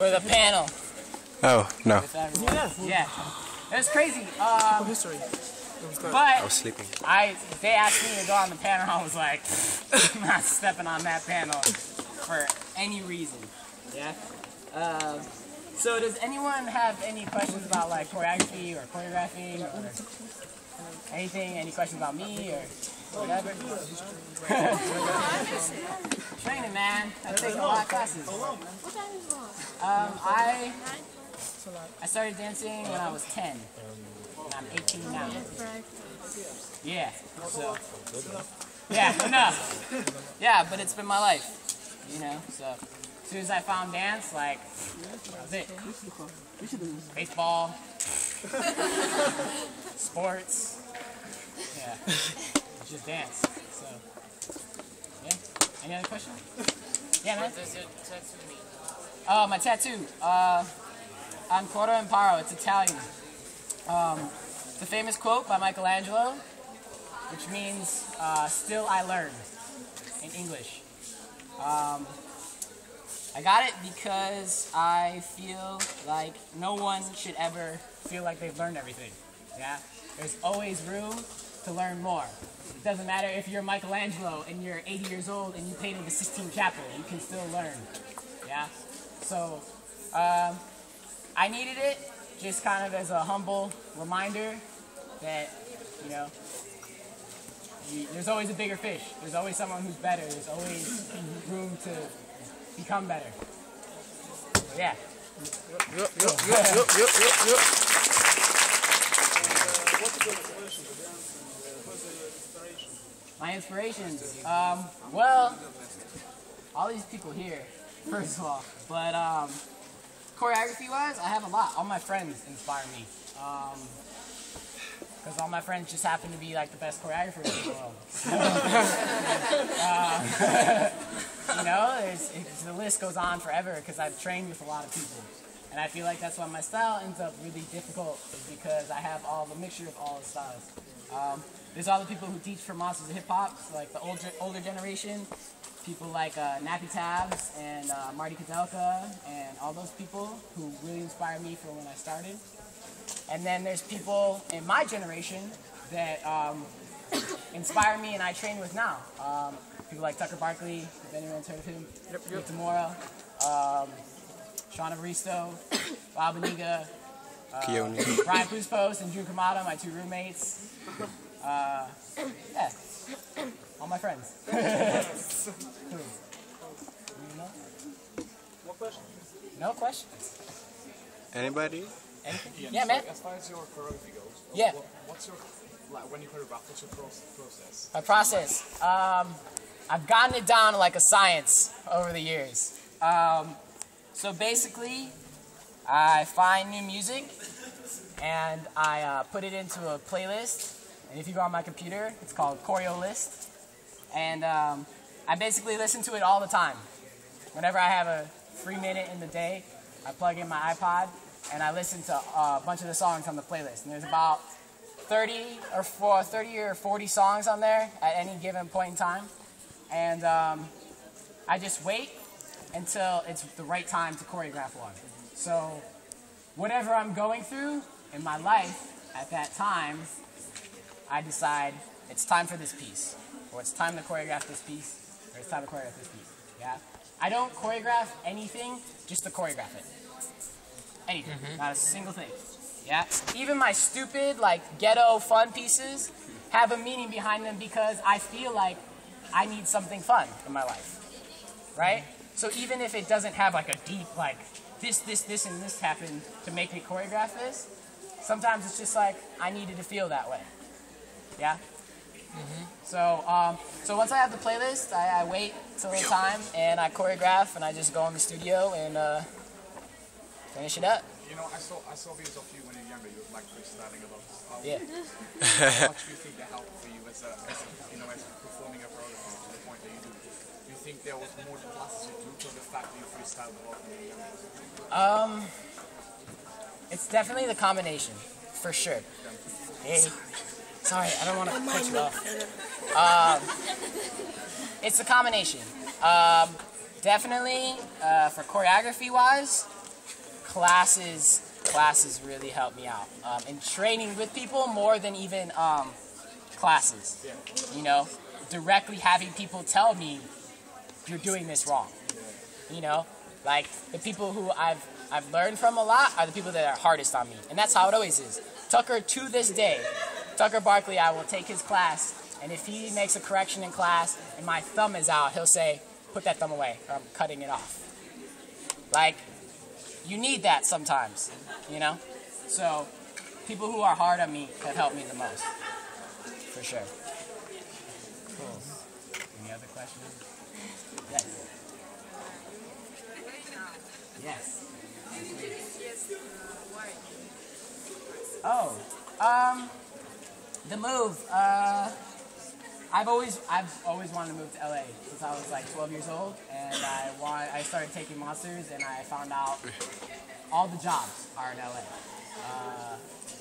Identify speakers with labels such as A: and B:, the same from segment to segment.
A: For the panel.
B: Oh, no.
A: Yeah. It was crazy.
C: History.
A: But
B: I was sleeping.
A: they asked me to go on the panel. I was like, I'm not stepping on that panel for any reason. Yeah. So does anyone have any questions about like choreography or choreographing or anything? Any questions about me or whatever? Training, man. I take a lot of classes. I started dancing when I was 10. And I'm 18 now. Yeah. So. Yeah. Enough. Yeah, but it's been my life. You know. So as soon as I found dance, like that was it. Baseball. Sports. Yeah. It's just dance. So. Yeah. Any other questions? Yeah, man.
D: What does your tattoo mean?
A: Oh, my tattoo. Ancora imparo. It's Italian. It's a famous quote by Michelangelo, which means "Still I learn" in English. I got it because I feel like no one should ever feel like they've learned everything. Yeah, there's always room to learn more. It doesn't matter if you're Michelangelo and you're 80 years old and you painted the Sistine Chapel, you can still learn. Yeah, so I needed it just kind of as a humble reminder that, you know, there's always a bigger fish. There's always someone who's better. There's always room to become better. So, yeah. My inspirations? Well, all these people here, first of all. But choreography-wise, I have a lot. All my friends inspire me. Because all my friends just happen to be like the best choreographers in the world. You know, the list goes on forever because I've trained with a lot of people. And I feel like that's why my style ends up really difficult, is because I have all the mixture of all the styles. There's all the people who teach for Monsters of Hip Hop, like the older generation. People like Nappy Tabs and Marty Kadelka and all those people who really inspired me from when I started. And then there's people in my generation that inspire me and I train with now. People like Tucker Barkley, if anyone's heard of him, Nick Demora, Sean Evaristo, Bob Aniga, Brian Puspos and June Kamada, my two roommates. Yeah, all my friends.
C: What question?
A: No questions.
B: Anybody?
A: Anything? Yeah, man.
C: As far as your choreography goes,
A: Yeah.
C: What's your, like, when you choreograph, what's your process?
A: My process. I've gotten it down to like a science over the years. So basically, I find new music and I put it into a playlist. And if you go on my computer, it's called Choreo List. And I basically listen to it all the time. Whenever I have a free minute in the day, I plug in my iPod and I listen to a bunch of the songs on the playlist. And there's about 30 or 40 songs on there at any given point in time. And I just wait until it's the right time to choreograph one. So whatever I'm going through in my life at that time, I decide it's time for this piece, or it's time to choreograph this piece, or it's time to choreograph this piece. Yeah, I don't choreograph anything just to choreograph it. Anything, not a single thing. Yeah, even my stupid like ghetto fun pieces have a meaning behind them because I feel like I need something fun in my life, right? So even if it doesn't have like a deep like this, and this happened to make me choreograph this, sometimes it's just like I needed to feel that way. Yeah. So once I have the playlist, I wait till the time and I choreograph and I just go in the studio and finish it up.
C: You know, I saw videos of you when you were younger. You were like freestyling a lot.
A: Yeah.
C: How much do you think that helped for you as performing a choreography to the point that you do? Do you think there was more classes you took, or the fact that you freestyled a lot when you were younger?
A: It's definitely the combination, for sure. Hey. Sorry, I don't want to cut you off. It's a combination. Definitely, for choreography-wise, classes really help me out. And training with people more than even classes. You know, directly having people tell me you're doing this wrong. You know, like the people who I've learned from a lot are the people that are hardest on me, and that's how it always is. Tucker, to this day, Tucker Barkley, I will take his class, and if he makes a correction in class and my thumb is out, he'll say, "Put that thumb away, or I'm cutting it off." Like, you need that sometimes, you know? So, people who are hard on me have helped me the most, for sure. Cool. Any other questions? Yes. Yes. Oh, the move. I've always wanted to move to LA since I was like 12 years old, and I started taking monsters, and I found out all the jobs are in LA.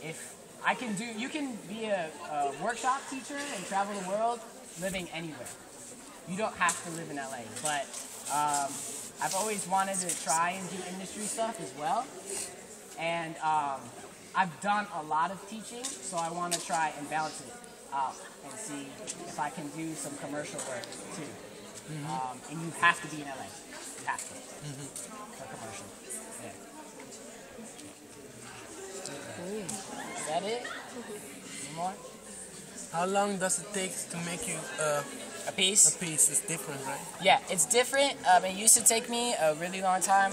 A: If I can do, you can be a workshop teacher and travel the world living anywhere. You don't have to live in LA, but I've always wanted to try and do industry stuff as well, and I've done a lot of teaching, so I want to try and balance it out and see if I can do some commercial work too. And you have to be in LA. You have to for commercial. Yeah. Is that it? Any more?
D: How long does it take to make you
A: A piece?
D: a piece? It's different, right?
A: Yeah, it's different. It used to take me a really long time.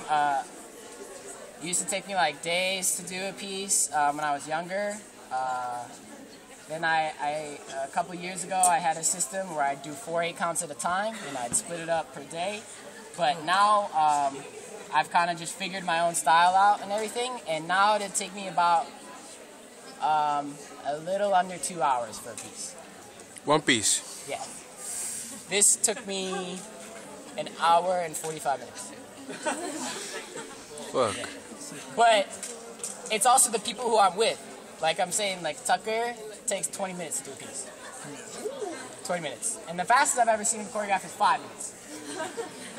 A: It used to take me like days to do a piece when I was younger. Then a couple years ago, I had a system where I'd do 4 8 counts at a time, and I'd split it up per day. But now I've kind of just figured my own style out and everything, and now it'd take me about a little under 2 hours for a piece.
B: One piece.
A: Yeah. This took me an hour and 45 minutes.
B: Fuck.
A: Yeah. But it's also the people who I'm with. Like I'm saying, like Tucker takes 20 minutes to do a piece. 20 minutes. And the fastest I've ever seen him choreograph is 5 minutes.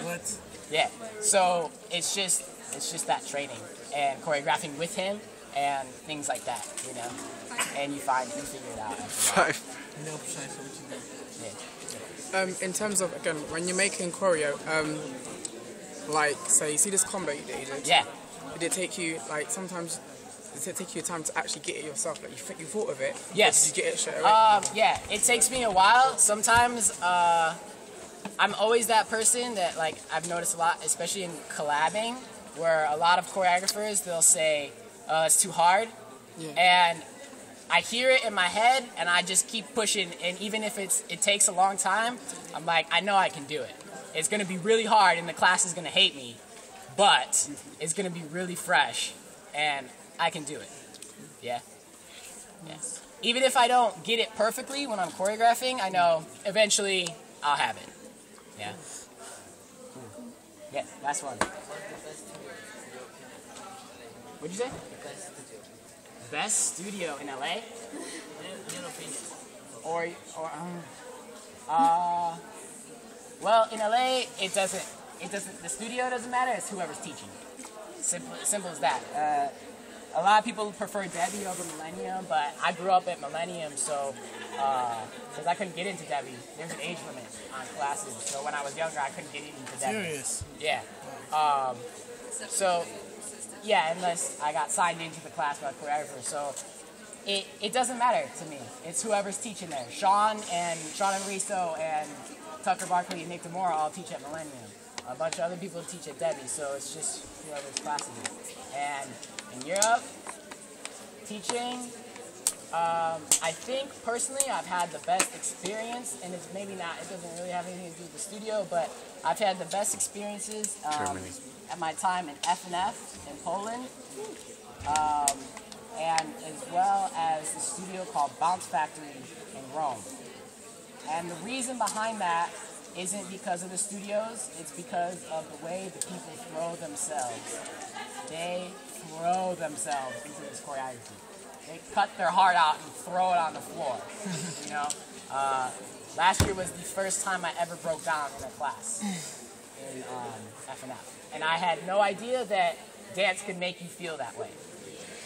D: What?
A: Yeah. So it's just that training and choreographing with him and things like that, you know. And you figure it out.
B: Five.
D: No precise what you do.
A: Yeah.
E: In terms of, again, when you're making choreo, like, say, you see this combo you did?
A: Yeah.
E: Did it take you, like, sometimes, does it take you time to actually get it yourself? Like, you thought of it?
A: Yes.
E: Or did you get it straight away?
A: Yeah, it takes me a while. Sometimes I'm always that person that, like, I've noticed a lot, especially in collabing, where a lot of choreographers, they'll say, it's too hard.
E: Yeah.
A: And I hear it in my head, and I just keep pushing. And even if it takes a long time, I'm like, I know I can do it. It's going to be really hard, and the class is going to hate me, but it's going to be really fresh, and I can do it. Yeah. Yeah. Even if I don't get it perfectly when I'm choreographing, I know eventually I'll have it. Yeah. Yeah, last one. What'd you say? Best studio in LA? Well, in LA, it doesn't, the studio doesn't matter, it's whoever's teaching. Simple as that. A lot of people prefer Debbie over Millennium, but I grew up at Millennium, so, because I couldn't get into Debbie, there's an age limit on classes, so when I was younger, I couldn't get into Debbie.
D: Serious?
A: Yeah. So, yeah, unless I got signed into the class by a choreographer, so it doesn't matter to me. It's whoever's teaching there. Sean and Riso and Tucker Barkley and Nick DeMora all teach at Millennium. A bunch of other people teach at Debbie, so it's just whoever's classes is. And in Europe, teaching, I think personally I've had the best experience, and it's maybe not, it doesn't really have anything to do with the studio, but I've had the best experiences at my time in F&F in Poland, and as well as the studio called Bounce Factory in Rome. And the reason behind that isn't because of the studios, it's because of the way the people throw themselves. They throw themselves into this choreography. They cut their heart out and throw it on the floor, you know? Last year was the first time I ever broke down in a class in F&F. And I had no idea that dance can make you feel that way.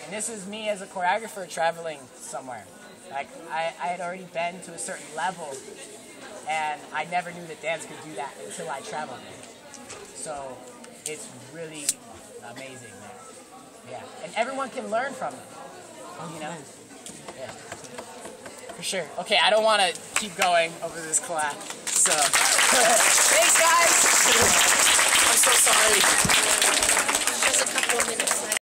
A: And this is me as a choreographer traveling somewhere. Like, I had already been to a certain level, and I never knew that dance could do that until I traveled there. So it's really amazing there. Yeah, and everyone can learn from it. You know? Yeah. For sure. Okay, I don't want to keep going over this class. So, thanks guys! I'm so sorry.
F: Just a couple of minutes left.